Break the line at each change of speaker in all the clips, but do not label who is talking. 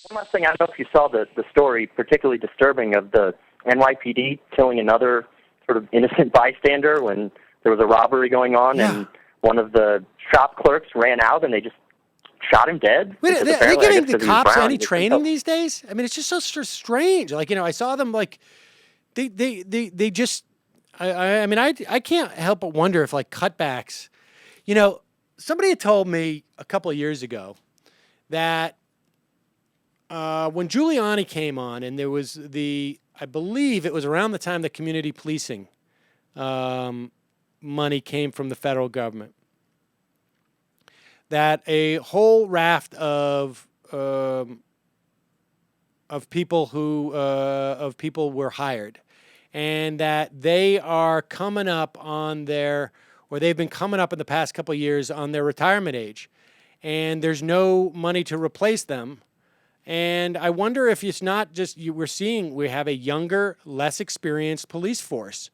One last thing, I don't know if you saw the story, particularly disturbing, of the NYPD killing another sort of innocent bystander when there was a robbery going on, and one of the shop clerks ran out and they just shot him dead.
Wait, are they giving the cops any training these days? I mean, it's just so strange. Like, I saw them like they just. I mean, I can't help but wonder if like cutbacks. Somebody had told me a couple of years ago that when Giuliani came on, and there was I believe it was around the time the community policing money came from the federal government, that a whole raft of people were hired, and that they are coming up on they've been coming up in the past couple of years on their retirement age, and there's no money to replace them. And I wonder if it's not just we have a younger, less experienced police force.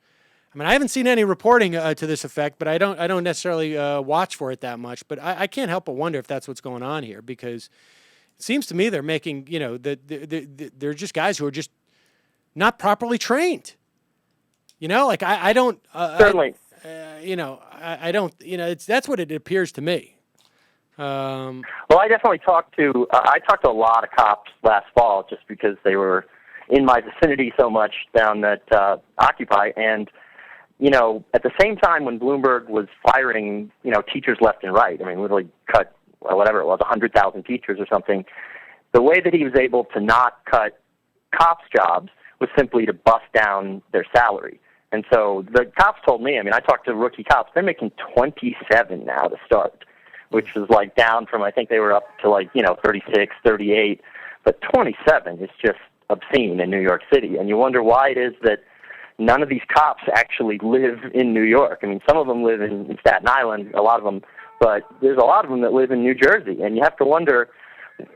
I mean, I haven't seen any reporting to this effect, but I don't necessarily watch for it that much. But I can't help but wonder if that's what's going on here, because it seems to me they're making, they're just guys who are just not properly trained. Like I don't
certainly.
I don't. That's what it appears to me.
Well, I definitely talked to a lot of cops last fall, just because they were in my vicinity so much down at Occupy, and at the same time when Bloomberg was firing teachers left and right, I mean, literally cut whatever it was, 100,000 teachers or something. The way that he was able to not cut cops' jobs was simply to bust down their salary. And so the cops told me, I mean, I talked to rookie cops, they're making 27 now to start, which is like down from, I think they were up to 36, 38, but 27 is just obscene in New York City. And you wonder why it is that none of these cops actually live in New York. I mean, some of them live in Staten Island, a lot of them, but there's a lot of them that live in New Jersey. And you have to wonder,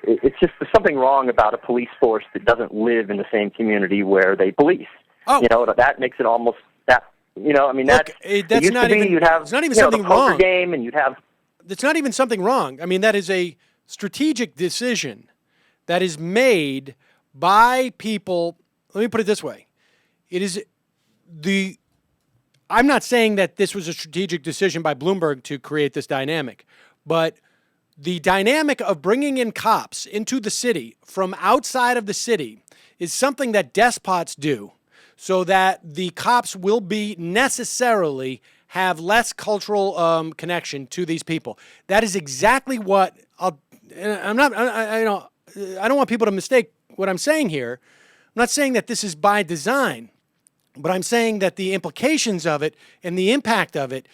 it's just there's something wrong about a police force that doesn't live in the same community where they police.
Oh.
That makes it almost that. I mean,
look, that's not even.
You'd have,
it's not even something
the poker
wrong.
Game, and you'd have.
It's not even something wrong. I mean, that is a strategic decision that is made by people. Let me put it this way: I'm not saying that this was a strategic decision by Bloomberg to create this dynamic, but the dynamic of bringing in cops into the city from outside of the city is something that despots do, so that the cops will be necessarily have less cultural connection to these people. That is exactly what I don't want people to mistake what I'm saying here. I'm not saying that this is by design, but I'm saying that the implications of it and the impact of it,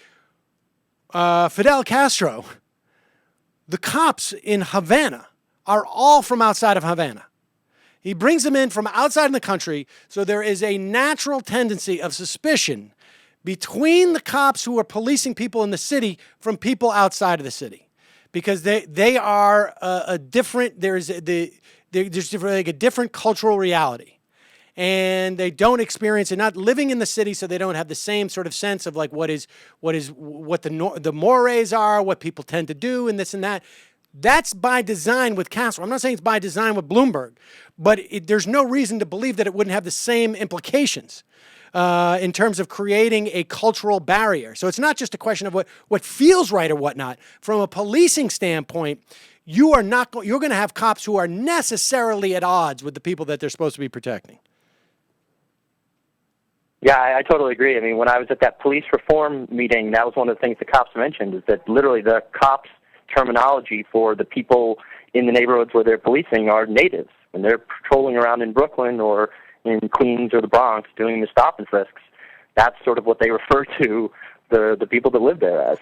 Fidel Castro, the cops in Havana are all from outside of Havana. He brings them in from outside of the country, so there is a natural tendency of suspicion between the cops who are policing people in the city from people outside of the city, because they are a different. There's like a different cultural reality, and they don't experience it. Not living in the city, so they don't have the same sort of sense of like what the mores are, what people tend to do, and this and that. That's by design with Castro. I'm not saying it's by design with Bloomberg, but there's no reason to believe that it wouldn't have the same implications in terms of creating a cultural barrier. So it's not just a question of what feels right or whatnot. From a policing standpoint, you're going to have cops who are necessarily at odds with the people that they're supposed to be protecting.
Yeah, I totally agree. I mean, when I was at that police reform meeting, that was one of the things the cops mentioned, is that literally the cops' terminology for the people in the neighborhoods where they're policing are natives. When they're patrolling around in Brooklyn or in Queens or the Bronx doing the stop and frisks, that's sort of what they refer to the people that live there as.